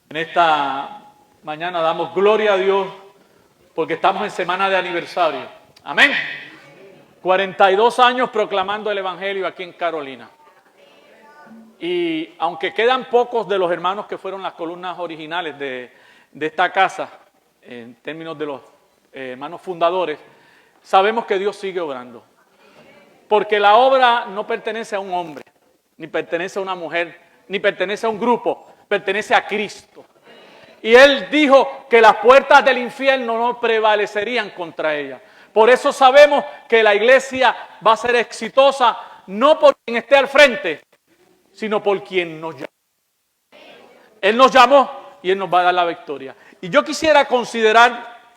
En esta mañana damos gloria a Dios porque estamos en semana de aniversario. Amén. 42 años proclamando el Evangelio aquí en Carolina. Y aunque quedan pocos de los hermanos que fueron las columnas originales de esta casa, en términos de los hermanos fundadores, sabemos que Dios sigue obrando. Porque la obra no pertenece a un hombre, ni pertenece a una mujer, ni pertenece a un grupo, pertenece a Cristo. Y Él dijo que las puertas del infierno no prevalecerían contra ella. Por eso sabemos que la iglesia va a ser exitosa, no por quien esté al frente, sino por quien nos llamó. Él nos llamó y Él nos va a dar la victoria. Y yo quisiera considerar,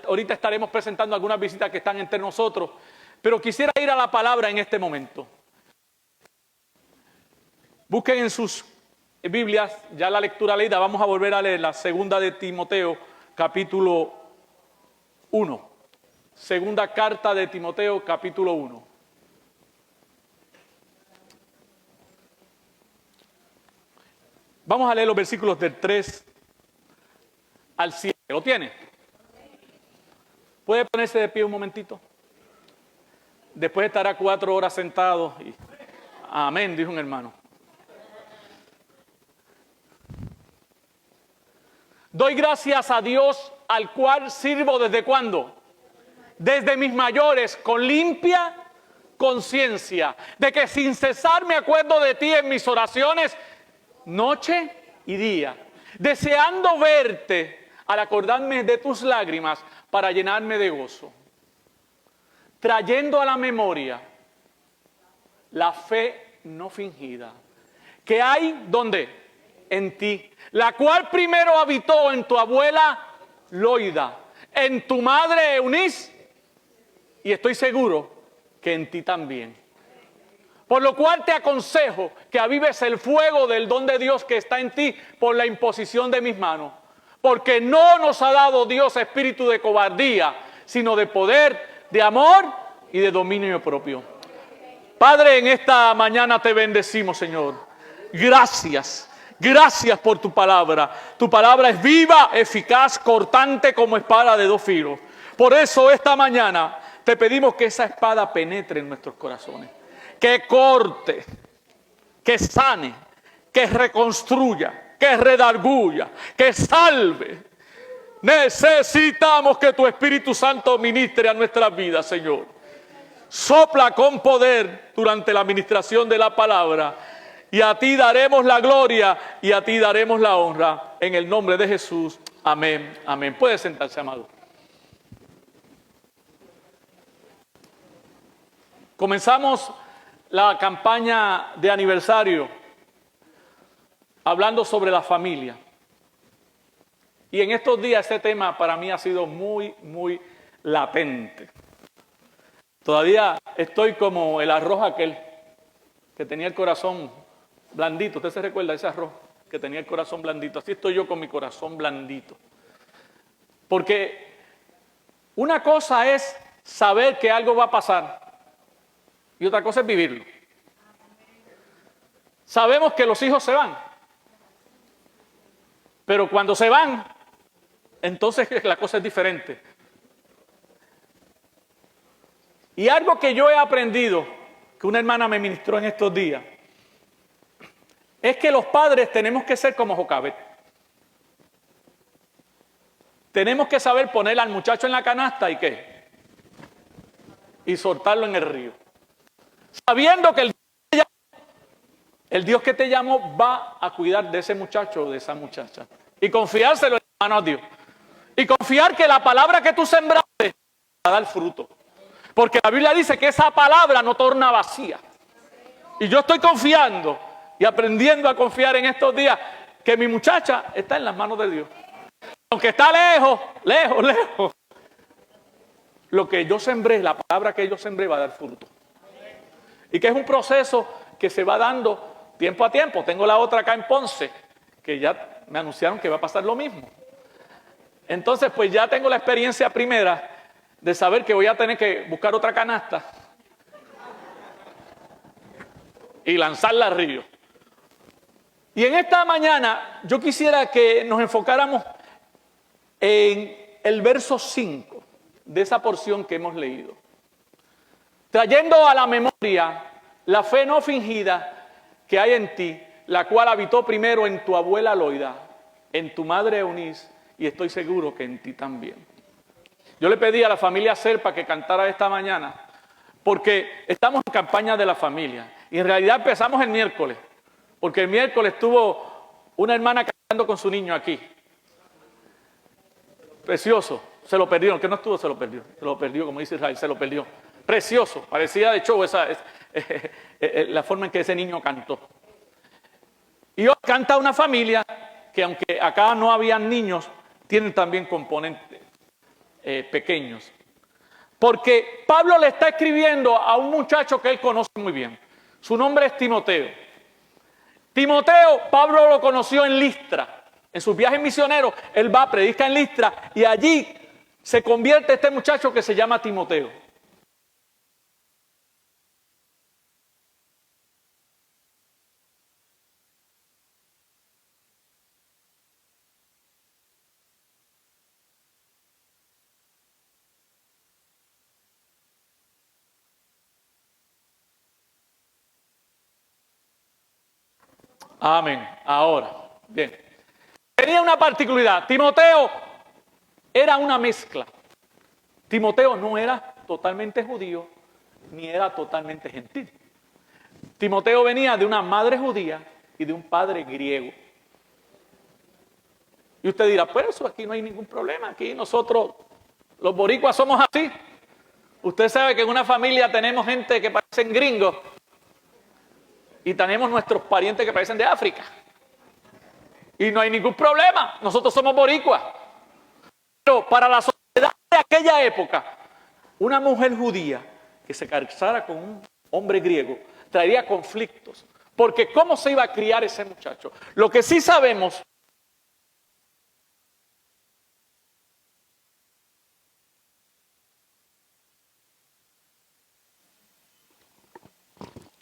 ahorita estaremos presentando algunas visitas que están entre nosotros, pero quisiera ir a la palabra en este momento. Busquen en sus Biblias, ya la lectura leída, vamos a volver a leer la segunda de Timoteo, capítulo 1. Segunda carta de Timoteo, capítulo 1. Vamos a leer los versículos del 3 al 7. ¿Lo tiene? ¿Puede ponerse de pie un momentito? Después estará 4 horas sentado. Amén, dijo un hermano. Doy gracias a Dios, al cual sirvo ¿desde cuándo? Desde mis mayores, con limpia conciencia, de que sin cesar me acuerdo de ti en mis oraciones, noche y día, deseando verte al acordarme de tus lágrimas para llenarme de gozo, trayendo a la memoria la fe no fingida que hay, ¿dónde? En ti, la cual primero habitó en tu abuela Loida, en tu madre Eunice, y estoy seguro que en ti también. Por lo cual te aconsejo que avives el fuego del don de Dios que está en ti por la imposición de mis manos, porque no nos ha dado Dios espíritu de cobardía, sino de poder, de amor y de dominio propio. Padre, en esta mañana te bendecimos, Señor. Gracias. Gracias por tu palabra. Tu palabra es viva, eficaz, cortante como espada de 2 filos. Por eso esta mañana te pedimos que esa espada penetre en nuestros corazones. Que corte, que sane, que reconstruya, que redarguya, que salve. Necesitamos que tu Espíritu Santo ministre a nuestras vidas, Señor. Sopla con poder durante la administración de la palabra. Y a ti daremos la gloria y a ti daremos la honra. En el nombre de Jesús. Amén. Amén. Puede sentarse, amado. Comenzamos la campaña de aniversario hablando sobre la familia. Y en estos días este tema para mí ha sido muy, muy latente. Todavía estoy como el arroz aquel que tenía el corazón blandito. ¿Usted se recuerda de ese arroz que tenía el corazón blandito? Así estoy yo con mi corazón blandito. Porque una cosa es saber que algo va a pasar y otra cosa es vivirlo. Sabemos que los hijos se van, pero cuando se van, entonces la cosa es diferente. Y algo que yo he aprendido, que una hermana me ministró en estos días, es que los padres tenemos que ser como Jocabet. Tenemos que saber poner al muchacho en la canasta y ¿qué? Y soltarlo en el río. Sabiendo que el Dios que te llamó va a cuidar de ese muchacho o de esa muchacha. Y confiárselo en manos de Dios. Y confiar que la palabra que tú sembraste va a dar fruto. Porque la Biblia dice que esa palabra no torna vacía. Y yo estoy confiando y aprendiendo a confiar en estos días que mi muchacha está en las manos de Dios. Aunque está lejos, lejos, lejos. Lo que yo sembré, la palabra que yo sembré va a dar fruto. Y que es un proceso que se va dando tiempo a tiempo. Tengo la otra acá en Ponce, que ya me anunciaron que va a pasar lo mismo. Entonces, pues ya tengo la experiencia primera de saber que voy a tener que buscar otra canasta y lanzarla al río. Y en esta mañana yo quisiera que nos enfocáramos en el verso 5 de esa porción que hemos leído. Trayendo a la memoria la fe no fingida que hay en ti, la cual habitó primero en tu abuela Loida, en tu madre Eunice, y estoy seguro que en ti también. Yo le pedí a la familia Serpa que cantara esta mañana, porque estamos en campaña de la familia. Y en realidad empezamos el miércoles, porque el miércoles estuvo una hermana cantando con su niño aquí. Precioso, se lo perdió, el que no estuvo se lo perdió, como dice Israel, se lo perdió. Precioso, parecía de show la forma en que ese niño cantó. Y hoy canta una familia que, aunque acá no habían niños, tienen también componentes pequeños. Porque Pablo le está escribiendo a un muchacho que él conoce muy bien. Su nombre es Timoteo. Timoteo, Pablo lo conoció en Listra. En sus viajes misioneros, él va, predica en Listra y allí se convierte este muchacho que se llama Timoteo. Amén. Ahora, bien. Tenía una particularidad. Timoteo era una mezcla. Timoteo no era totalmente judío, ni era totalmente gentil. Timoteo venía de una madre judía y de un padre griego. Y usted dirá, pues eso aquí no hay ningún problema. Aquí nosotros, los boricuas, somos así. Usted sabe que en una familia tenemos gente que parecen gringos. Y tenemos nuestros parientes que parecen de África. Y no hay ningún problema. Nosotros somos boricuas. Pero para la sociedad de aquella época, una mujer judía que se casara con un hombre griego traería conflictos. Porque ¿cómo se iba a criar ese muchacho? Lo que sí sabemos.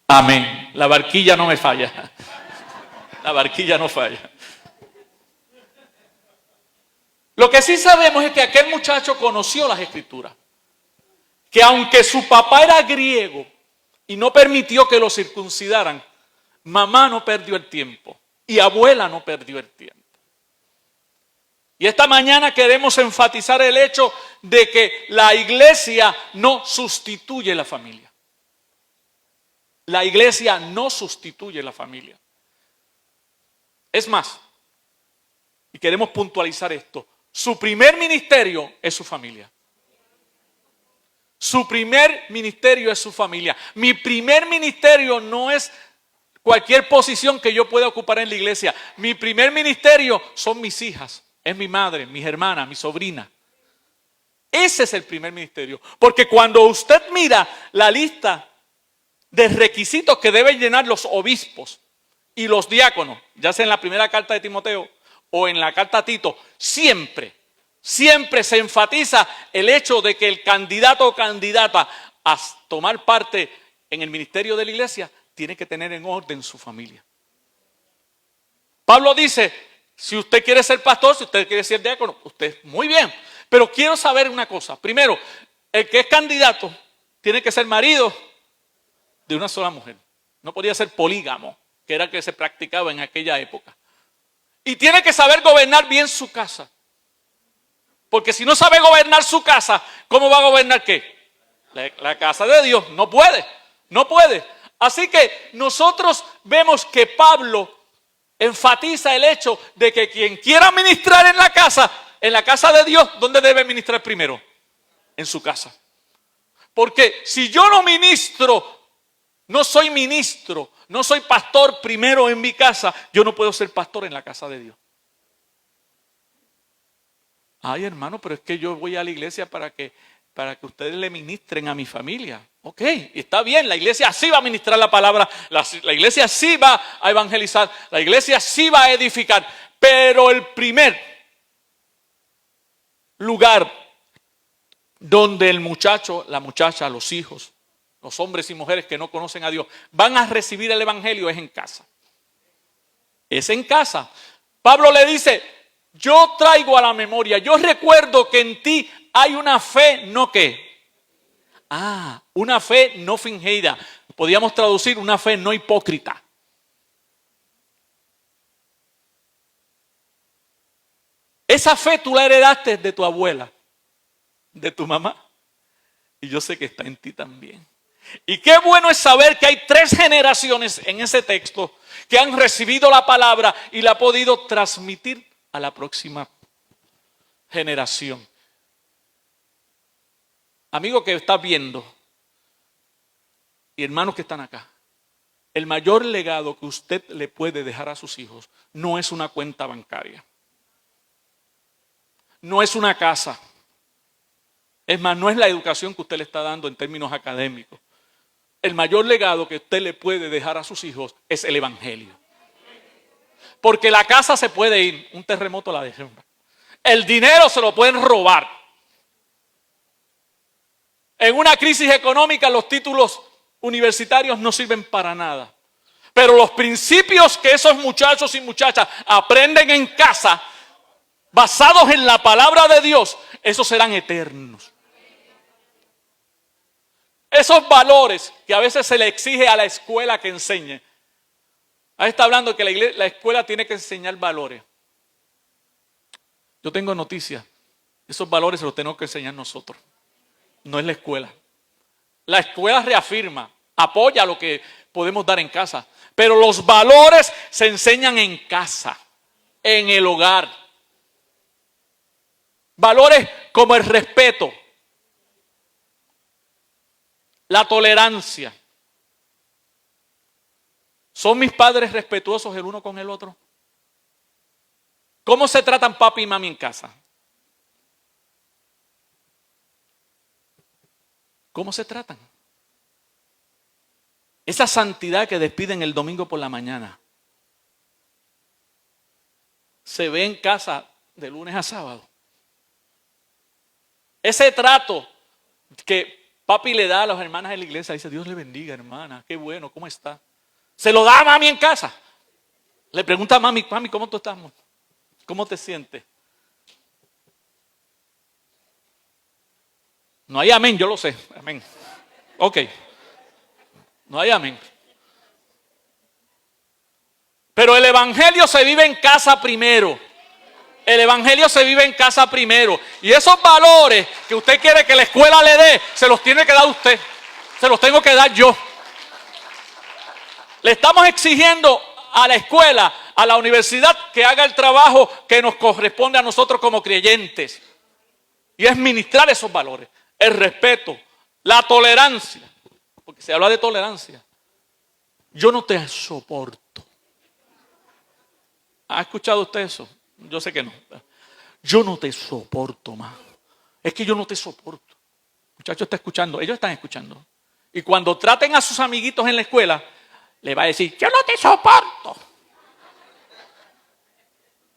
Amén. La barquilla no me falla. La barquilla no falla. Lo que sí sabemos es que aquel muchacho conoció las Escrituras. Que aunque su papá era griego y no permitió que lo circuncidaran, mamá no perdió el tiempo y abuela no perdió el tiempo. Y esta mañana queremos enfatizar el hecho de que la iglesia no sustituye la familia. La iglesia no sustituye la familia. Es más, y queremos puntualizar esto, su primer ministerio es su familia. Su primer ministerio es su familia. Mi primer ministerio no es cualquier posición que yo pueda ocupar en la iglesia. Mi primer ministerio son mis hijas, es mi madre, mis hermanas, mi sobrina. Ese es el primer ministerio. Porque cuando usted mira la lista de requisitos que deben llenar los obispos y los diáconos, ya sea en la primera carta de Timoteo o en la carta a Tito, siempre se enfatiza el hecho de que el candidato o candidata a tomar parte en el ministerio de la iglesia tiene que tener en orden su familia. Pablo dice, si usted quiere ser pastor, si usted quiere ser diácono, usted muy bien, pero quiero saber una cosa. Primero, el que es candidato tiene que ser marido de una sola mujer. No podía ser polígamo, que era el que se practicaba en aquella época. Y tiene que saber gobernar bien su casa. Porque si no sabe gobernar su casa, ¿cómo va a gobernar qué? La casa de Dios. No puede, no puede. Así que nosotros vemos que Pablo enfatiza el hecho de que quien quiera ministrar en la casa de Dios, ¿dónde debe ministrar primero? En su casa. Porque si yo no ministro, no soy ministro, no soy pastor primero en mi casa, yo no puedo ser pastor en la casa de Dios. Ay, hermano, pero es que yo voy a la iglesia para que ustedes le ministren a mi familia. Ok, está bien, la iglesia sí va a ministrar la palabra, la iglesia sí va a evangelizar, la iglesia sí va a edificar, pero el primer lugar donde el muchacho, la muchacha, los hijos, los hombres y mujeres que no conocen a Dios van a recibir el evangelio es en casa. Es en casa. Pablo le dice, yo traigo a la memoria, yo recuerdo que en ti hay una fe, ¿no qué? Una fe no fingida. Podríamos traducir una fe no hipócrita. Esa fe tú la heredaste de tu abuela, de tu mamá. Y yo sé que está en ti también. Y qué bueno es saber que hay 3 generaciones en ese texto que han recibido la palabra y la han podido transmitir a la próxima generación. Amigo que estás viendo y hermanos que están acá, el mayor legado que usted le puede dejar a sus hijos no es una cuenta bancaria, no es una casa, es más, no es la educación que usted le está dando en términos académicos. El mayor legado que usted le puede dejar a sus hijos es el evangelio. Porque la casa se puede ir, un terremoto la derrumba. El dinero se lo pueden robar. En una crisis económica los títulos universitarios no sirven para nada. Pero los principios que esos muchachos y muchachas aprenden en casa, basados en la palabra de Dios, esos serán eternos. Esos valores que a veces se le exige a la escuela que enseñe. Ahí está hablando que la escuela tiene que enseñar valores. Yo tengo noticias. Esos valores se los tenemos que enseñar nosotros. No es la escuela. La escuela reafirma, apoya lo que podemos dar en casa. Pero los valores se enseñan en casa, en el hogar. Valores como el respeto, la tolerancia. ¿Son mis padres respetuosos el uno con el otro? ¿Cómo se tratan papi y mami en casa? ¿Cómo se tratan? Esa santidad que despiden el domingo por la mañana se ve en casa de lunes a sábado. Ese trato que papi le da a las hermanas de la iglesia, dice, Dios le bendiga, hermana, qué bueno, ¿cómo está? Se lo da a mami en casa. Le pregunta a mami, mami, ¿cómo tú estás? ¿Cómo te sientes? No hay amén, yo lo sé, amén. Ok, no hay amén. Pero el evangelio se vive en casa primero. El evangelio se vive en casa primero. Y esos valores que usted quiere que la escuela le dé, se los tiene que dar usted. Se los tengo que dar yo. Le estamos exigiendo a la escuela, a la universidad, que haga el trabajo que nos corresponde a nosotros como creyentes. Y es ministrar esos valores. El respeto, la tolerancia. Porque se habla de tolerancia. Yo no te soporto. ¿Ha escuchado usted eso? Yo sé que no. Yo no te soporto más. Es que yo no te soporto. Muchacho está escuchando, ellos están escuchando. Y cuando traten a sus amiguitos en la escuela, le va a decir, yo no te soporto.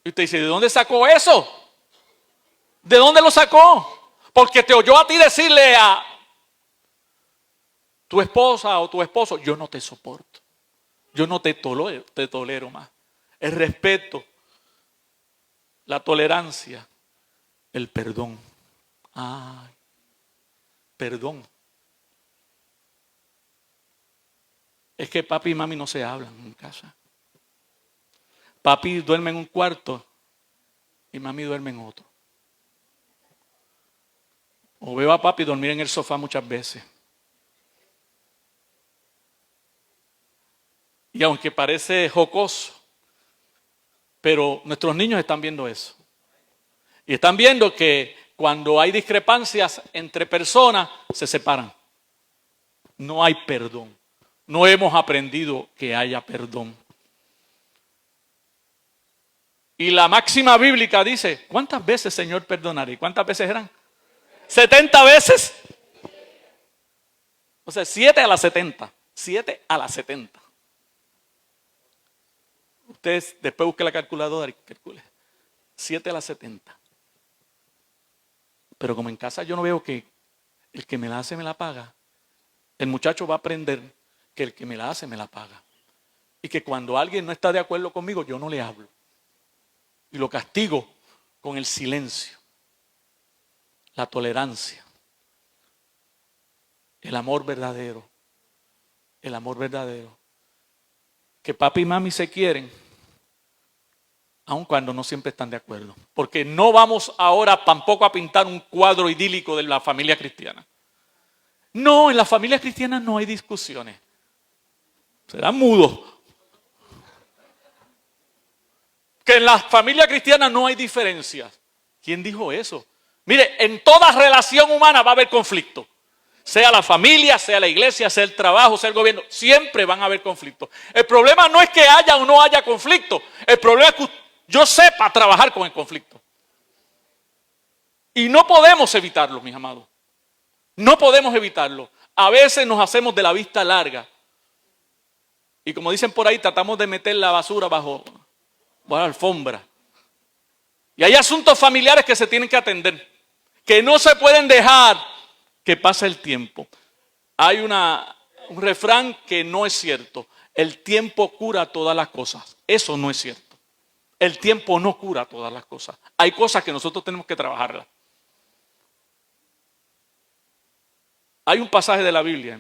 Y usted dice, ¿de dónde sacó eso? ¿De dónde lo sacó? Porque te oyó a ti decirle a tu esposa o tu esposo, yo no te soporto. Yo no te tolero más. El respeto, la tolerancia, el perdón. Ay, perdón. Es que papi y mami no se hablan en casa. Papi duerme en un cuarto y mami duerme en otro. O veo a papi dormir en el sofá muchas veces. Y aunque parece jocoso, pero nuestros niños están viendo eso. Y están viendo que cuando hay discrepancias entre personas, se separan. No hay perdón. No hemos aprendido que haya perdón. Y la máxima bíblica dice, ¿cuántas veces, Señor, perdonaré? ¿Cuántas veces eran? 70 veces. O sea, 7 a las 70. 7 a las 70. Ustedes después busquen la calculadora y calcule. 7 a las 70. Pero como en casa yo no veo que el que me la hace me la paga, el muchacho va a aprender que el que me la hace me la paga. Y que cuando alguien no está de acuerdo conmigo, yo no le hablo. Y lo castigo con el silencio, la tolerancia, el amor verdadero. El amor verdadero. Que papi y mami se quieren, aun cuando no siempre están de acuerdo. Porque no vamos ahora tampoco a pintar un cuadro idílico de la familia cristiana. No, en la familia cristiana no hay discusiones. Serán mudos. Que en la familia cristiana no hay diferencias. ¿Quién dijo eso? Mire, en toda relación humana va a haber conflicto. Sea la familia, sea la iglesia, sea el trabajo, sea el gobierno, siempre van a haber conflictos. El problema no es que haya o no haya conflicto. El problema es que yo sepa trabajar con el conflicto. Y no podemos evitarlo, mis amados. No podemos evitarlo. A veces nos hacemos de la vista larga. Y como dicen por ahí, tratamos de meter la basura bajo la alfombra. Y hay asuntos familiares que se tienen que atender, que no se pueden dejar que pase el tiempo. Hay un refrán que no es cierto. El tiempo cura todas las cosas. Eso no es cierto. El tiempo no cura todas las cosas. Hay cosas que nosotros tenemos que trabajarlas. Hay un pasaje de la Biblia,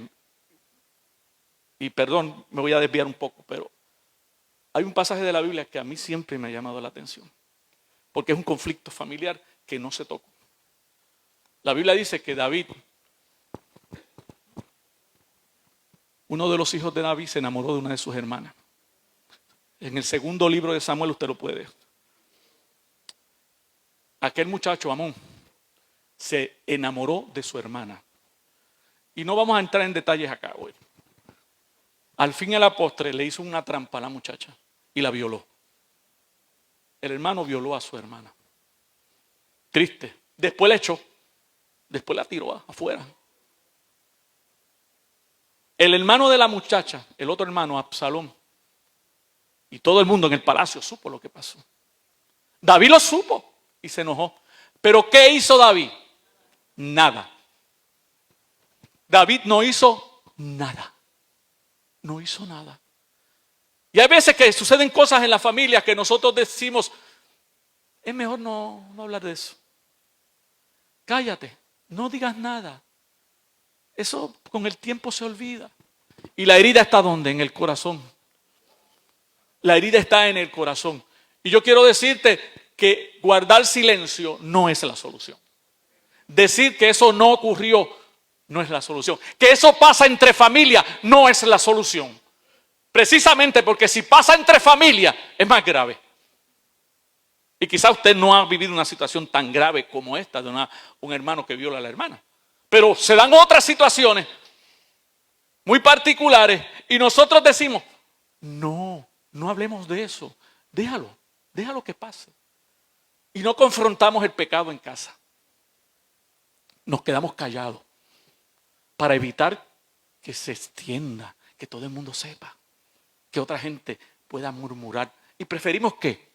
y perdón, me voy a desviar un poco, pero hay un pasaje de la Biblia que a mí siempre me ha llamado la atención, porque es un conflicto familiar que no se tocó. La Biblia dice que David, uno de los hijos de David, se enamoró de una de sus hermanas. En el segundo libro de Samuel usted lo puede ver. Aquel muchacho, Amón, se enamoró de su hermana. Y no vamos a entrar en detalles acá hoy. Al fin y a la postre le hizo una trampa a la muchacha y la violó. El hermano violó a su hermana. Triste. Después la echó. Después la tiró afuera. El hermano de la muchacha, el otro hermano, Absalón, y todo el mundo en el palacio supo lo que pasó. David lo supo y se enojó. ¿Pero qué hizo David? Nada. David no hizo nada. No hizo nada. Y hay veces que suceden cosas en la familia que nosotros decimos, es mejor no hablar de eso. Cállate, no digas nada. Eso con el tiempo se olvida. Y la herida está ¿dónde? En el corazón. La herida está en el corazón. Y yo quiero decirte que guardar silencio no es la solución. Decir que eso no ocurrió no es la solución. Que eso pasa entre familias no es la solución. Precisamente porque si pasa entre familias es más grave. Y quizá usted no ha vivido una situación tan grave como esta de un hermano que viola a la hermana. Pero se dan otras situaciones muy particulares y nosotros decimos, no hablemos de eso. Déjalo que pase. Y no confrontamos el pecado en casa. Nos quedamos callados para evitar que se extienda, que todo el mundo sepa, que otra gente pueda murmurar. Y preferimos ¿qué?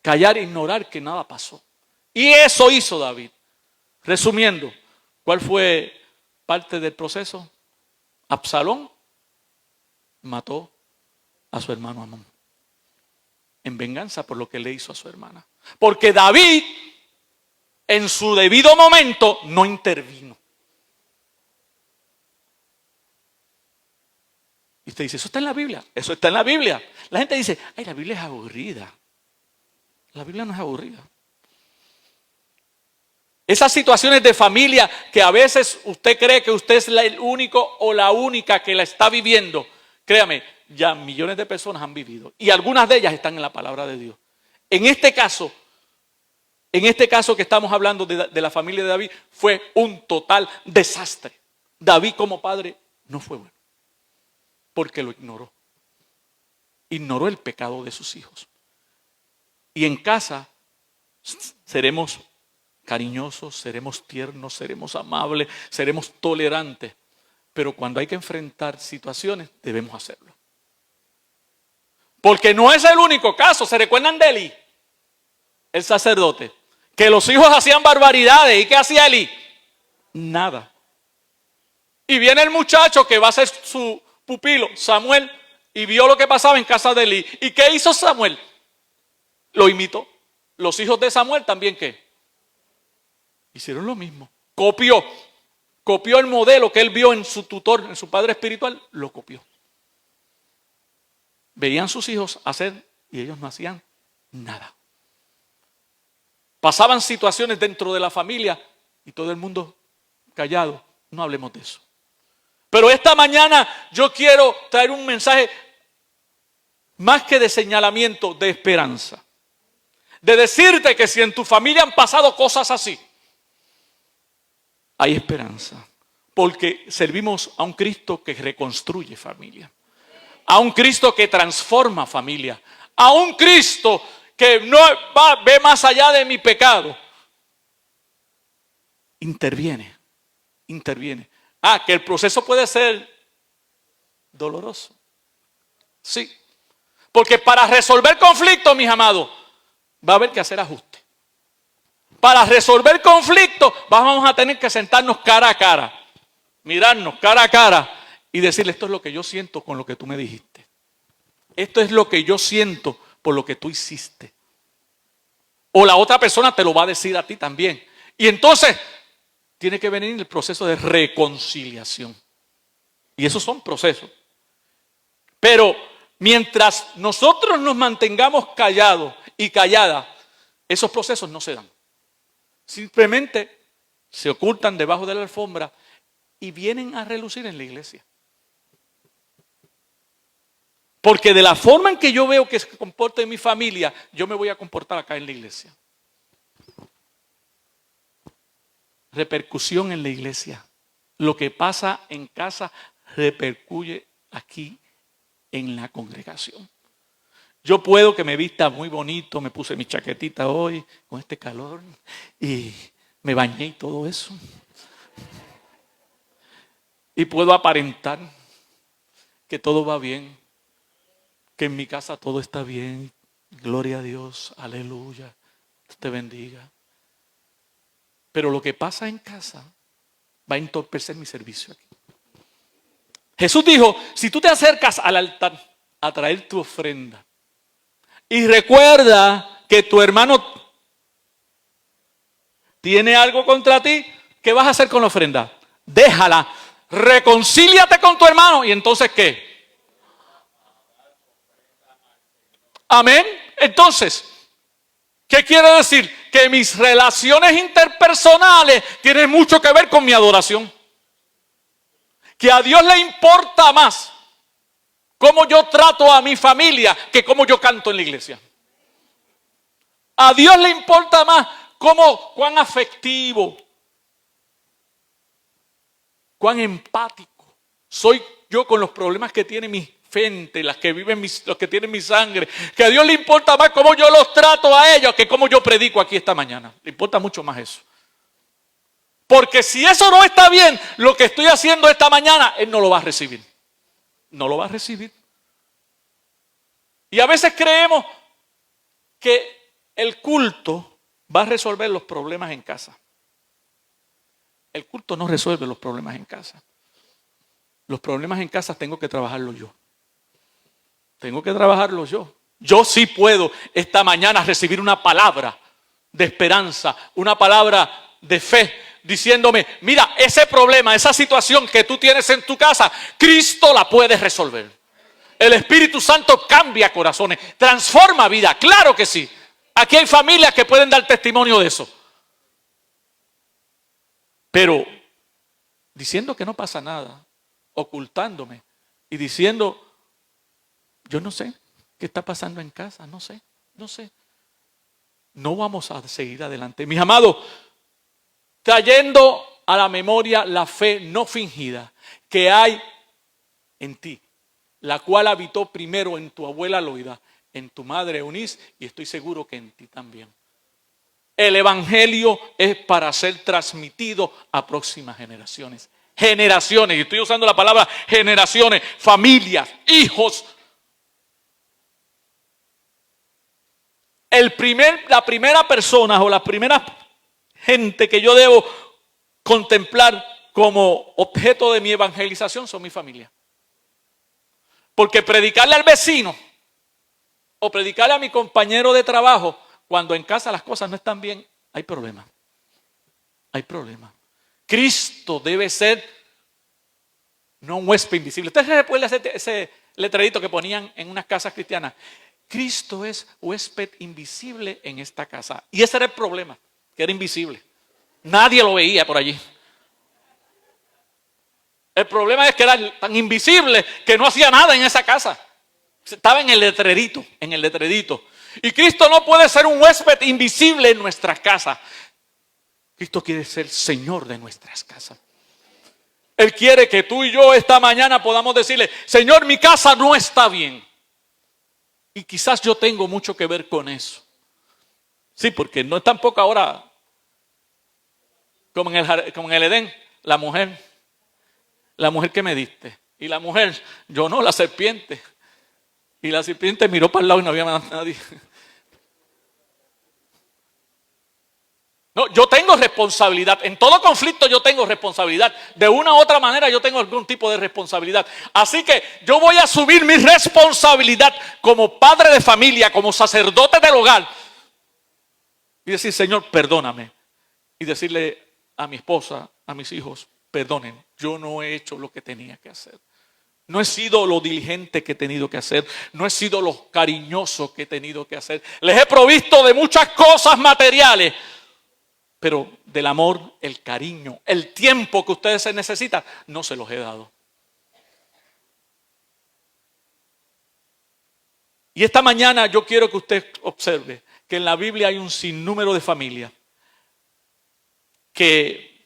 Callar e ignorar que nada pasó. Y eso hizo David. Resumiendo, ¿cuál fue parte del proceso? Absalón mató a su hermano Amón en venganza por lo que le hizo a su hermana. Porque David, en su debido momento, no intervino. Y usted dice, ¿eso está en la Biblia? Eso está en la Biblia. La gente dice, ay, la Biblia es aburrida. La Biblia no es aburrida. Esas situaciones de familia que a veces usted cree que usted es el único o la única que la está viviendo, créame, ya millones de personas han vivido. Y algunas de ellas están en la palabra de Dios. En este caso que estamos hablando de la familia de David, fue un total desastre. David como padre no fue bueno. Porque lo ignoró. Ignoró el pecado de sus hijos. Y en casa seremos cariñosos, seremos tiernos, seremos amables, seremos tolerantes. Pero cuando hay que enfrentar situaciones, debemos hacerlo. Porque no es el único caso. ¿Se recuerdan de Elí? El sacerdote. Que los hijos hacían barbaridades. ¿Y qué hacía Elí? Nada. Y viene el muchacho que va a ser su pupilo, Samuel, y vio lo que pasaba en casa de Elí. ¿Y qué hizo Samuel? Lo imitó. Los hijos de Samuel también, ¿qué? Hicieron lo mismo. Copió el modelo que él vio en su tutor, en su padre espiritual, lo copió. Veían sus hijos hacer y ellos no hacían nada. Pasaban situaciones dentro de la familia y todo el mundo callado. No hablemos de eso. Pero esta mañana yo quiero traer un mensaje más que de señalamiento, de esperanza. De decirte que si en tu familia han pasado cosas así, hay esperanza. Porque servimos a un Cristo que reconstruye familia. A un Cristo que transforma familia. A un Cristo que no ve más allá de mi pecado. Interviene. Que el proceso puede ser doloroso. Sí. Porque para resolver conflictos, mis amados, va a haber que hacer ajustes. Para resolver conflictos, vamos a tener que sentarnos cara a cara. Mirarnos cara a cara y decirle, esto es lo que yo siento con lo que tú me dijiste. Esto es lo que yo siento por lo que tú hiciste. O la otra persona te lo va a decir a ti también. Y entonces tiene que venir el proceso de reconciliación. Y esos son procesos. Pero mientras nosotros nos mantengamos callados y calladas, esos procesos no se dan. Simplemente se ocultan debajo de la alfombra y vienen a relucir en la iglesia. Porque de la forma en que yo veo que se comporta en mi familia, yo me voy a comportar acá en la iglesia. Repercusión en la iglesia. Lo que pasa en casa repercuye aquí en la congregación. Yo puedo que me vista muy bonito, me puse mi chaquetita hoy con este calor y me bañé y todo eso. Y puedo aparentar que todo va bien, que en mi casa todo está bien. Gloria a Dios, aleluya, Dios te bendiga. Pero lo que pasa en casa va a entorpecer mi servicio aquí. Jesús dijo, si tú te acercas al altar a traer tu ofrenda y recuerda que tu hermano tiene algo contra ti, ¿qué vas a hacer con la ofrenda? Déjala, reconcíliate con tu hermano y entonces ¿qué? Amén. Entonces, ¿qué quiere decir? Que mis relaciones interpersonales tienen mucho que ver con mi adoración. Que a Dios le importa más cómo yo trato a mi familia que cómo yo canto en la iglesia. A Dios le importa más cuán afectivo, cuán empático soy yo con los problemas que tiene mi gente, los que tienen mi sangre. Que a Dios le importa más cómo yo los trato a ellos que cómo yo predico aquí esta mañana. Le importa mucho más eso. Porque si eso no está bien, lo que estoy haciendo esta mañana, Él no lo va a recibir. No lo va a recibir. Y a veces creemos que el culto va a resolver los problemas en casa. El culto no resuelve los problemas en casa. Los problemas en casa tengo que trabajarlos yo. Tengo que trabajarlos yo. Yo sí puedo esta mañana recibir una palabra de esperanza, una palabra de fe, diciéndome, mira, ese problema, esa situación que tú tienes en tu casa, Cristo la puede resolver. El Espíritu Santo cambia corazones, transforma vida, claro que sí. Aquí hay familias que pueden dar testimonio de eso. Pero diciendo que no pasa nada, ocultándome y diciendo, yo no sé qué está pasando en casa, no sé. No vamos a seguir adelante. Mis amados, trayendo a la memoria la fe no fingida que hay en ti, la cual habitó primero en tu abuela Loida, en tu madre Eunice y estoy seguro que en ti también. El evangelio es para ser transmitido a próximas generaciones. Generaciones, y estoy usando la palabra generaciones, familias, hijos. La primera persona o la primera gente que yo debo contemplar como objeto de mi evangelización son mi familia. Porque predicarle al vecino o predicarle a mi compañero de trabajo cuando en casa las cosas no están bien, hay problemas. Hay problemas. Cristo debe ser no un huésped invisible. Ustedes recuerdan ese letrerito que ponían en unas casas cristianas. Cristo es huésped invisible en esta casa. Y ese era el problema, que era invisible. Nadie lo veía por allí. El problema es que era tan invisible que no hacía nada en esa casa. Estaba en el letrerito, en el letrerito. Y Cristo no puede ser un huésped invisible en nuestras casas. Cristo quiere ser Señor de nuestras casas. Él quiere que tú y yo esta mañana podamos decirle, Señor, mi casa no está bien. Y quizás yo tengo mucho que ver con eso. Sí, porque no es tampoco ahora como en el Edén, la mujer que me diste. Y la mujer, yo no, la serpiente. Y la serpiente miró para el lado y no había nadie. No, yo tengo responsabilidad. En todo conflicto yo tengo responsabilidad. De una u otra manera yo tengo algún tipo de responsabilidad. Así que yo voy a asumir mi responsabilidad como padre de familia, como sacerdote del hogar. Y decir, Señor, perdóname. Y decirle a mi esposa, a mis hijos, perdonen, yo no he hecho lo que tenía que hacer. No he sido lo diligente que he tenido que hacer. No he sido lo cariñoso que he tenido que hacer. Les he provisto de muchas cosas materiales. Pero del amor, el cariño, el tiempo que ustedes se necesitan, no se los he dado. Y esta mañana yo quiero que usted observe que en la Biblia hay un sinnúmero de familias que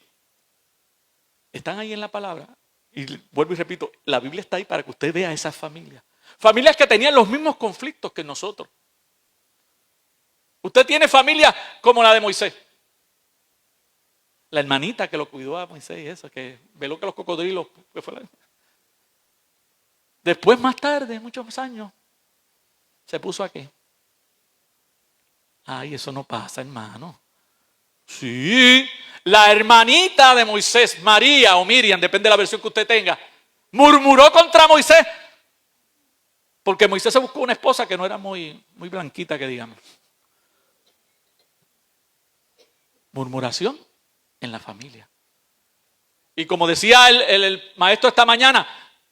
están ahí en la palabra. Y vuelvo y repito, la Biblia está ahí para que usted vea esas familias. Familias que tenían los mismos conflictos que nosotros. Usted tiene familias como la de Moisés. La hermanita que lo cuidó a Moisés y eso, que veló que los cocodrilos. Después, más tarde, muchos años, se puso a qué. Ay, eso no pasa, hermano. Sí, la hermanita de Moisés, María o Miriam, depende de la versión que usted tenga, murmuró contra Moisés. Porque Moisés se buscó una esposa que no era muy blanquita, que digamos. Murmuración en la familia. Y como decía el maestro esta mañana,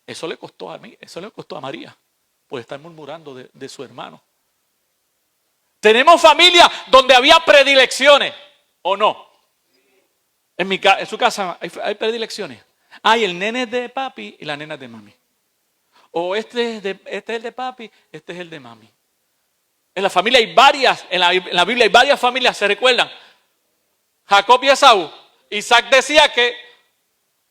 eso le costó a mí, eso le costó a María, por estar murmurando de su hermano. Tenemos familias donde había predilecciones, ¿o no? En su casa hay predilecciones. Hay el nene es de papi y la nena es de mami. O este es el de papi, este es el de mami. En la familia hay varias, en la Biblia hay varias familias, ¿se recuerdan? Jacob y Esaú. Isaac decía que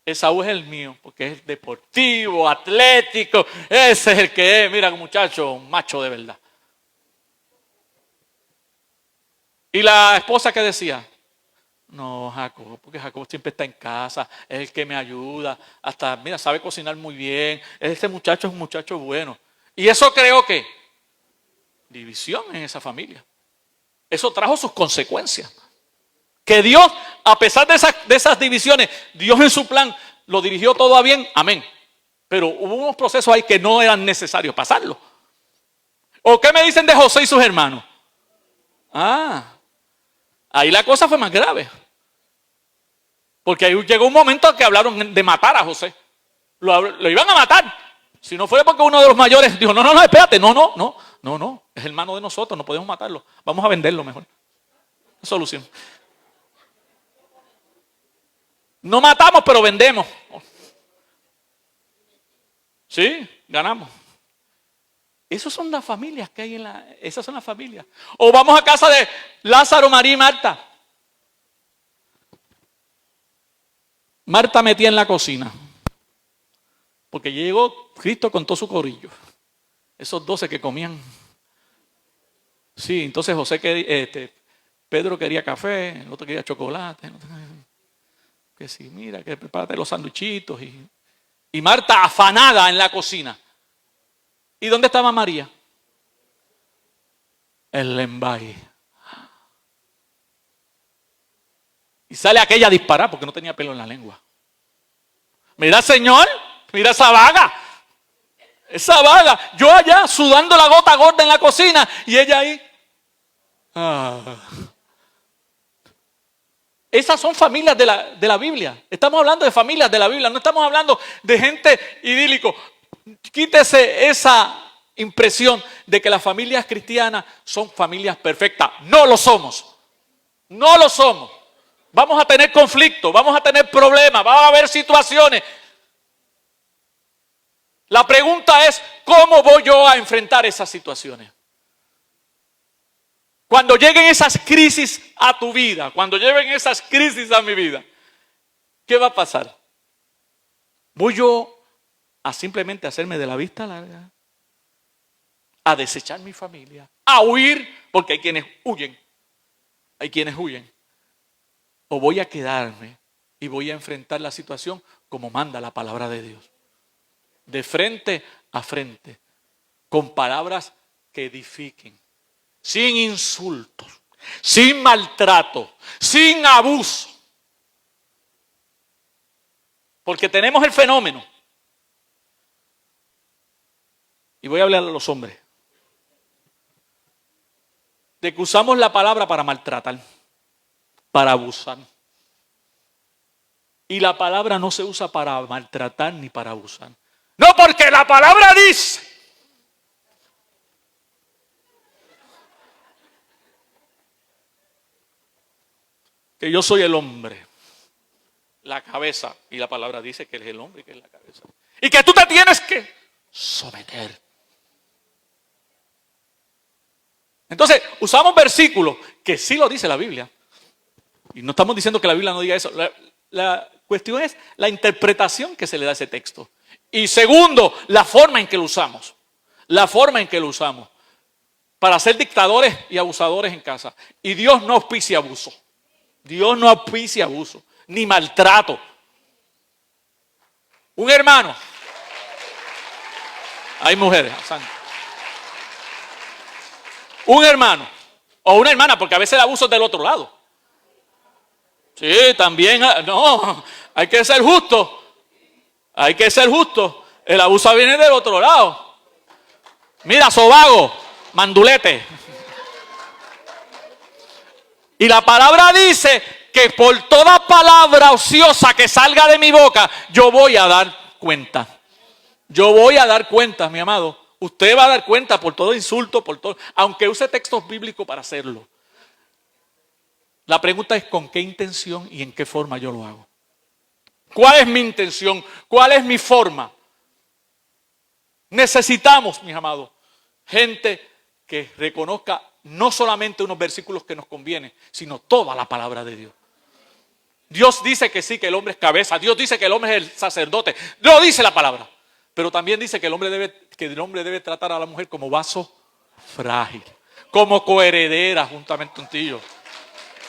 Esaú es el mío, porque es deportivo, atlético, ese es el que es, mira muchacho, un macho de verdad. Y la esposa que decía, no, Jacob, porque Jacob siempre está en casa, es el que me ayuda, hasta, mira, sabe cocinar muy bien, este muchacho es un muchacho bueno. Y eso creó que división en esa familia. Eso trajo sus consecuencias. Que Dios, a pesar de esas divisiones, Dios en su plan lo dirigió todo a bien, amén. Pero hubo unos procesos ahí que no eran necesarios pasarlo. ¿O qué me dicen de José y sus hermanos? Ahí la cosa fue más grave. Porque ahí llegó un momento que hablaron de matar a José. Lo iban a matar. Si no fuera porque uno de los mayores dijo, no, espérate, no, es hermano de nosotros, no podemos matarlo. Vamos a venderlo mejor. Solución. No matamos, pero vendemos. Sí, ganamos. Esas son las familias que hay esas son las familias. O vamos a casa de Lázaro, María y Marta. Marta metía en la cocina. Porque llegó Cristo con todo su corillo. Esos 12 que comían. Sí, entonces Pedro quería café, el otro quería chocolate. Que sí, mira, que prepárate los sanduchitos. Y Marta afanada en la cocina. ¿Y dónde estaba María? El embaje. Y sale aquella a disparar porque no tenía pelo en la lengua. Mira, Señor, mira esa vaga. Esa vaga. Yo allá sudando la gota gorda en la cocina y ella ahí. Esas son familias de la Biblia. Estamos hablando de familias de la Biblia. No estamos hablando de gente idílico. Quítese esa impresión de que las familias cristianas son familias perfectas. No lo somos. No lo somos. Vamos a tener conflictos, vamos a tener problemas, va a haber situaciones. La pregunta es, ¿cómo voy yo a enfrentar esas situaciones? Cuando lleguen esas crisis a tu vida, cuando lleguen esas crisis a mi vida, ¿qué va a pasar? ¿Voy yo a simplemente hacerme de la vista larga? ¿A desechar mi familia? ¿A huir? Porque hay quienes huyen. Hay quienes huyen. ¿O voy a quedarme y voy a enfrentar la situación como manda la palabra de Dios? De frente a frente, con palabras que edifiquen, sin insultos, sin maltrato, sin abuso. Porque tenemos el fenómeno. Y voy a hablar a los hombres. De que usamos la palabra para maltratar, para abusar. Y la palabra no se usa para maltratar ni para abusar. No, porque la palabra dice. Que yo soy el hombre, la cabeza. Y la palabra dice que él es el hombre y que es la cabeza. Y que tú te tienes que someter. Entonces, usamos versículos que sí lo dice la Biblia. Y no estamos diciendo que la Biblia no diga eso. La cuestión es la interpretación que se le da a ese texto. Y segundo, la forma en que lo usamos. La forma en que lo usamos. Para ser dictadores y abusadores en casa. Y Dios no auspicia abuso. Dios no auspicia abuso. Ni maltrato. Un hermano. Hay mujeres. Santo. Un hermano. O una hermana, porque a veces el abuso es del otro lado. Sí, también. No, hay que ser justo. Hay que ser justo. El abuso viene del otro lado. Mira, sobago, mandulete. Y la palabra dice que por toda palabra ociosa que salga de mi boca, yo voy a dar cuenta. Yo voy a dar cuenta, mi amado. Usted va a dar cuenta por todo insulto, por todo, aunque use textos bíblicos para hacerlo. La pregunta es con qué intención y en qué forma yo lo hago. ¿Cuál es mi intención? ¿Cuál es mi forma? Necesitamos, mis amados, gente que reconozca no solamente unos versículos que nos convienen, sino toda la palabra de Dios. Dios dice que sí, que el hombre es cabeza. Dios dice que el hombre es el sacerdote. Lo dice la palabra. Pero también dice que el hombre debe tratar a la mujer como vaso frágil, como coheredera juntamente contigo.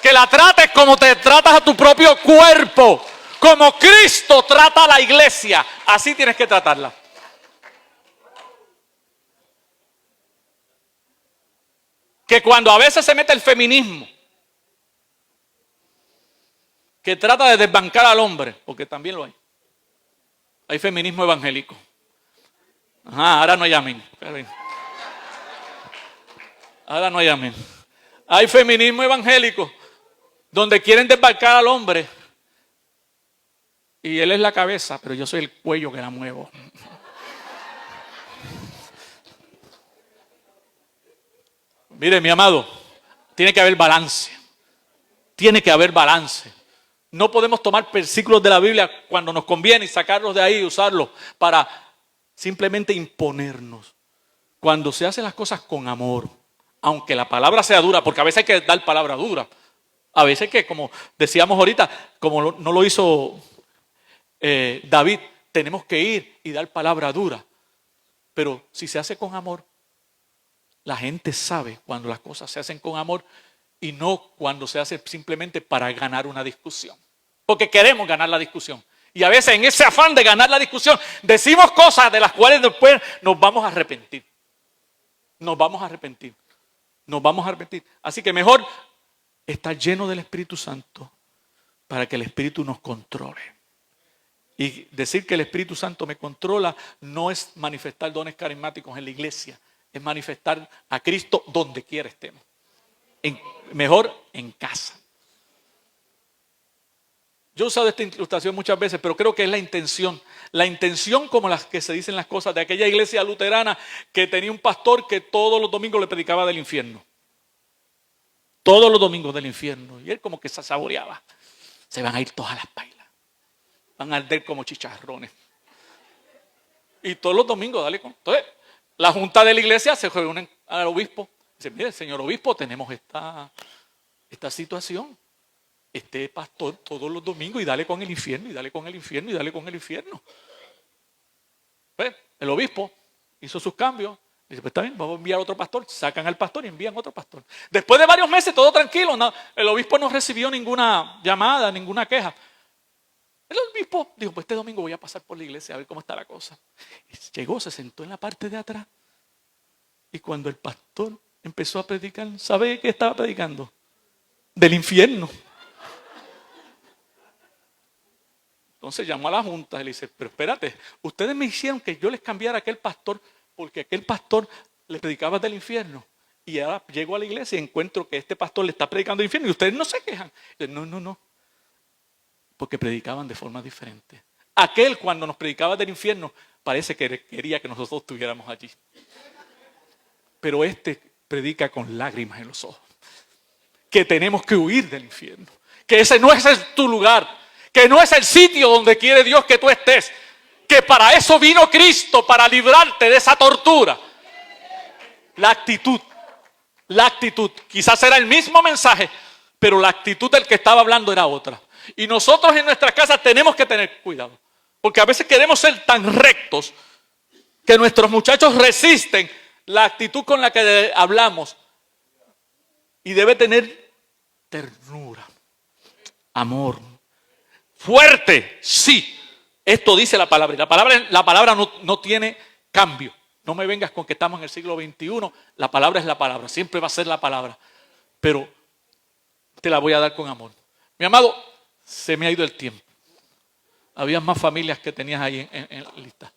Que la trates como te tratas a tu propio cuerpo. Como Cristo trata a la iglesia. Así tienes que tratarla. Que cuando a veces se mete el feminismo, que trata de desbancar al hombre, porque también lo hay. Hay feminismo evangélico. Ajá, ahora no hay amén. Ahora no hay amén. Hay feminismo evangélico donde quieren desbancar al hombre y él es la cabeza, pero yo soy el cuello que la muevo. Mire, mi amado, tiene que haber balance. Tiene que haber balance. No podemos tomar versículos de la Biblia cuando nos conviene y sacarlos de ahí y usarlos para simplemente imponernos. Cuando se hacen las cosas con amor, aunque la palabra sea dura, porque a veces hay que dar palabra dura. A veces que, como decíamos ahorita, como no lo hizo David, tenemos que ir y dar palabra dura. Pero si se hace con amor, la gente sabe cuando las cosas se hacen con amor y no cuando se hace simplemente para ganar una discusión. Porque queremos ganar la discusión. Y a veces en ese afán de ganar la discusión decimos cosas de las cuales después nos vamos a arrepentir. Nos vamos a arrepentir. Nos vamos a arrepentir. Así que mejor estar lleno del Espíritu Santo para que el Espíritu nos controle. Y decir que el Espíritu Santo me controla no es manifestar dones carismáticos en la iglesia, es manifestar a Cristo donde quiera estemos. Mejor en casa. Yo he usado esta ilustración muchas veces, pero creo que es la intención. La intención como las que se dicen las cosas de aquella iglesia luterana que tenía un pastor que todos los domingos le predicaba del infierno. Todos los domingos del infierno. Y él como que se saboreaba. Se van a ir todas las pailas. Van a arder como chicharrones. Y todos los domingos, dale con. Entonces, la junta de la iglesia se reúnen al obispo. Dice, mire, señor obispo, tenemos esta situación. Este pastor todos los domingos y dale con el infierno, y dale con el infierno, y dale con el infierno. Pues, el obispo hizo sus cambios. Dice, pues está bien, vamos a enviar otro pastor. Sacan al pastor y envían otro pastor. Después de varios meses, todo tranquilo. No, el obispo no recibió ninguna llamada, ninguna queja. El obispo dijo, pues este domingo voy a pasar por la iglesia a ver cómo está la cosa. Y llegó, se sentó en la parte de atrás. Y cuando el pastor empezó a predicar, ¿sabe qué estaba predicando? Del infierno. Entonces llamó a la junta y le dice, pero espérate, ustedes me hicieron que yo les cambiara a aquel pastor porque aquel pastor le predicaba del infierno. Y ahora llego a la iglesia y encuentro que este pastor le está predicando del infierno y ustedes no se quejan. Y dice, no, porque predicaban de forma diferente. Aquel cuando nos predicaba del infierno parece que quería que nosotros estuviéramos allí. Pero este predica con lágrimas en los ojos. Que tenemos que huir del infierno. Que ese no es tu lugar. Que no es el sitio donde quiere Dios que tú estés. Que para eso vino Cristo, para librarte de esa tortura. La actitud. Quizás era el mismo mensaje, pero la actitud del que estaba hablando era otra. Y nosotros en nuestras casas tenemos que tener cuidado. Porque a veces queremos ser tan rectos que nuestros muchachos resisten la actitud con la que hablamos. Y debe tener ternura, amor. Fuerte, sí. Esto dice la palabra. Y la palabra no tiene cambio. No me vengas con que estamos en el siglo XXI. La palabra es la palabra. Siempre va a ser la palabra. Pero te la voy a dar con amor. Mi amado, se me ha ido el tiempo. Había más familias que tenías ahí en la lista.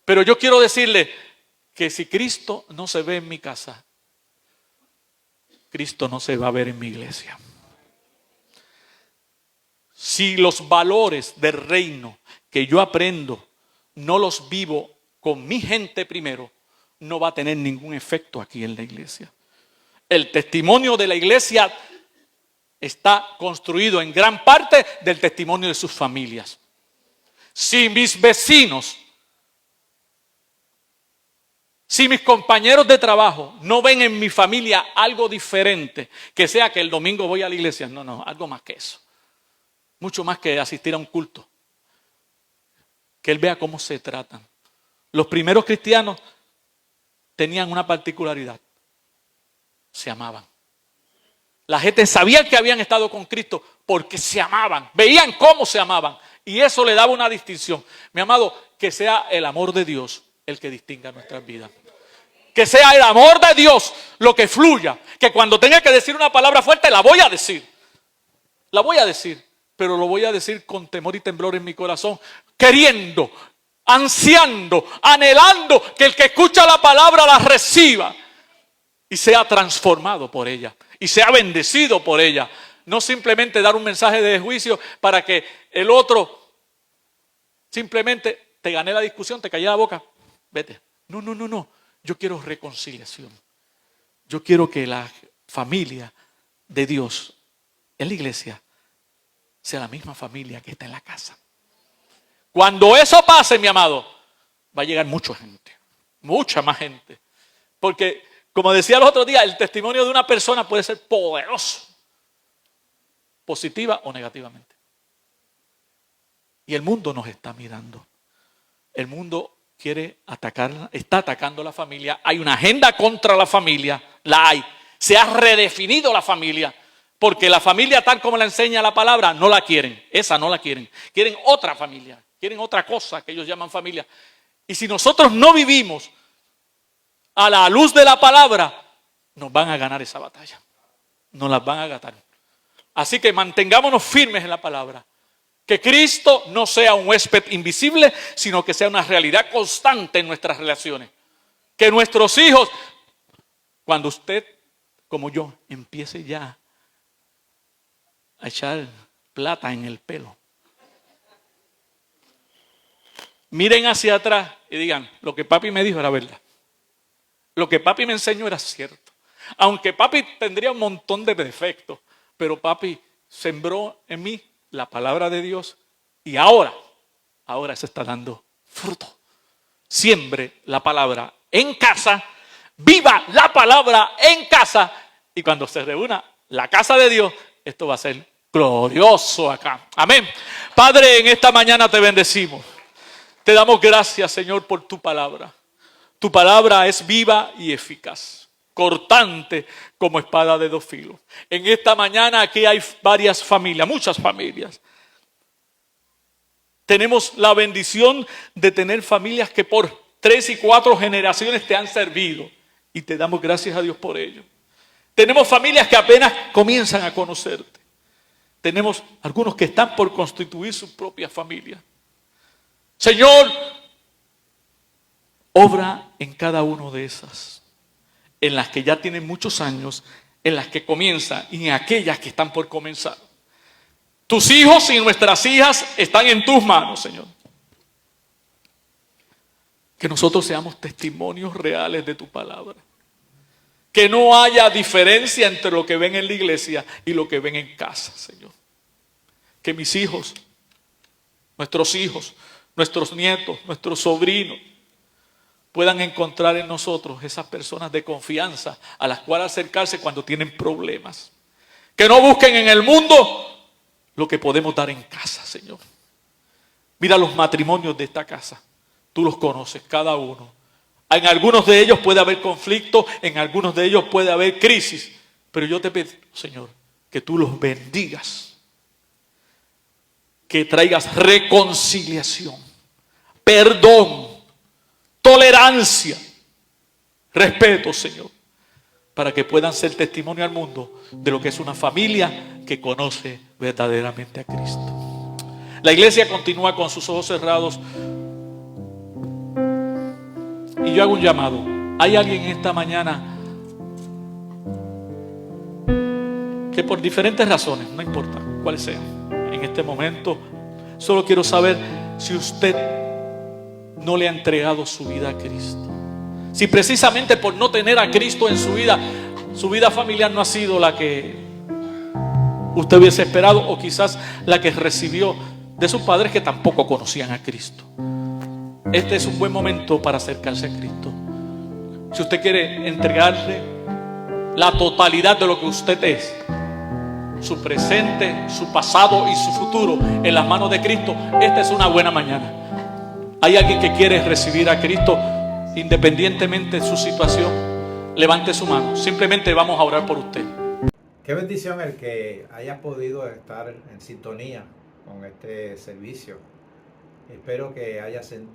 Pero yo quiero decirle que si Cristo no se ve en mi casa, Cristo no se va a ver en mi iglesia. Si los valores del reino que yo aprendo no los vivo con mi gente primero, no va a tener ningún efecto aquí en la iglesia. El testimonio de la iglesia está construido en gran parte del testimonio de sus familias. Si mis vecinos, si mis compañeros de trabajo no ven en mi familia algo diferente, que sea que el domingo voy a la iglesia, no, algo más que eso. Mucho más que asistir a un culto. Que él vea cómo se tratan. Los primeros cristianos tenían una particularidad. Se amaban. La gente sabía que habían estado con Cristo porque se amaban. Veían cómo se amaban. Y eso le daba una distinción. Mi amado, que sea el amor de Dios el que distinga nuestras vidas. Que sea el amor de Dios lo que fluya. Que cuando tenga que decir una palabra fuerte, la voy a decir. La voy a decir. Pero lo voy a decir con temor y temblor en mi corazón, queriendo, ansiando, anhelando que el que escucha la palabra la reciba y sea transformado por ella y sea bendecido por ella. No simplemente dar un mensaje de juicio para que el otro simplemente te gane la discusión, te calle la boca, vete. No. Yo quiero reconciliación. Yo quiero que la familia de Dios en la iglesia sea la misma familia que está en la casa. Cuando eso pase, mi amado, va a llegar mucha gente, mucha más gente. Porque, como decía el otro día, el testimonio de una persona puede ser poderoso, positiva o negativamente. Y el mundo nos está mirando. El mundo quiere atacar, está atacando a la familia. Hay una agenda contra la familia, la hay. Se ha redefinido la familia. Porque la familia tal como la enseña la palabra, no la quieren. Esa no la quieren. Quieren otra familia. Quieren otra cosa que ellos llaman familia. Y si nosotros no vivimos a la luz de la palabra, nos van a ganar esa batalla. Nos las van a ganar. Así que mantengámonos firmes en la palabra. Que Cristo no sea un huésped invisible, sino que sea una realidad constante en nuestras relaciones. Que nuestros hijos, cuando usted, como yo, empiece ya a echar plata en el pelo, miren hacia atrás y digan, lo que papi me dijo era verdad. Lo que papi me enseñó era cierto. Aunque papi tendría un montón de defectos, pero papi sembró en mí la palabra de Dios y ahora se está dando fruto. Siembre la palabra en casa, viva la palabra en casa, y cuando se reúna la casa de Dios, esto va a ser glorioso acá. Amén. Padre, en esta mañana te bendecimos. Te damos gracias, Señor, por tu palabra. Tu palabra es viva y eficaz, cortante como espada de dos filos. En esta mañana aquí hay varias familias, muchas familias. Tenemos la bendición de tener familias que por 3 y 4 generaciones te han servido. Y te damos gracias a Dios por ello. Tenemos familias que apenas comienzan a conocerte. Tenemos algunos que están por constituir su propia familia. Señor, obra en cada uno de esas. En las que ya tienen muchos años, en las que comienzan y en aquellas que están por comenzar. Tus hijos y nuestras hijas están en tus manos, Señor. Que nosotros seamos testimonios reales de tu palabra. Que no haya diferencia entre lo que ven en la iglesia y lo que ven en casa, Señor. Que mis hijos, nuestros nietos, nuestros sobrinos, puedan encontrar en nosotros esas personas de confianza a las cuales acercarse cuando tienen problemas. Que no busquen en el mundo lo que podemos dar en casa, Señor. Mira los matrimonios de esta casa. Tú los conoces, cada uno. En algunos de ellos puede haber conflicto, en algunos de ellos puede haber crisis. Pero yo te pido, Señor, que tú los bendigas. Que traigas reconciliación, perdón, tolerancia, respeto, Señor. Para que puedan ser testimonio al mundo de lo que es una familia que conoce verdaderamente a Cristo. La iglesia continúa con sus ojos cerrados. Y yo hago un llamado. ¿Hay alguien esta mañana que por diferentes razones, no importa cuáles sean, en este momento, solo quiero saber si usted no le ha entregado su vida a Cristo? Si precisamente por no tener a Cristo en su vida familiar no ha sido la que usted hubiese esperado, o quizás la que recibió de sus padres que tampoco conocían a Cristo. Este es un buen momento para acercarse a Cristo. Si usted quiere entregarle la totalidad de lo que usted es, su presente, su pasado y su futuro en las manos de Cristo, esta es una buena mañana. ¿Hay alguien que quiere recibir a Cristo independientemente de su situación? Levante su mano. Simplemente vamos a orar por usted. Qué bendición el que haya podido estar en sintonía con este servicio. Espero que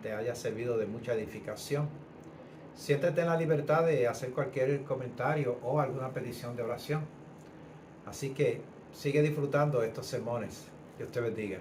te haya servido de mucha edificación. Siéntete en la libertad de hacer cualquier comentario o alguna petición de oración. Así que sigue disfrutando estos sermones. Dios te bendiga.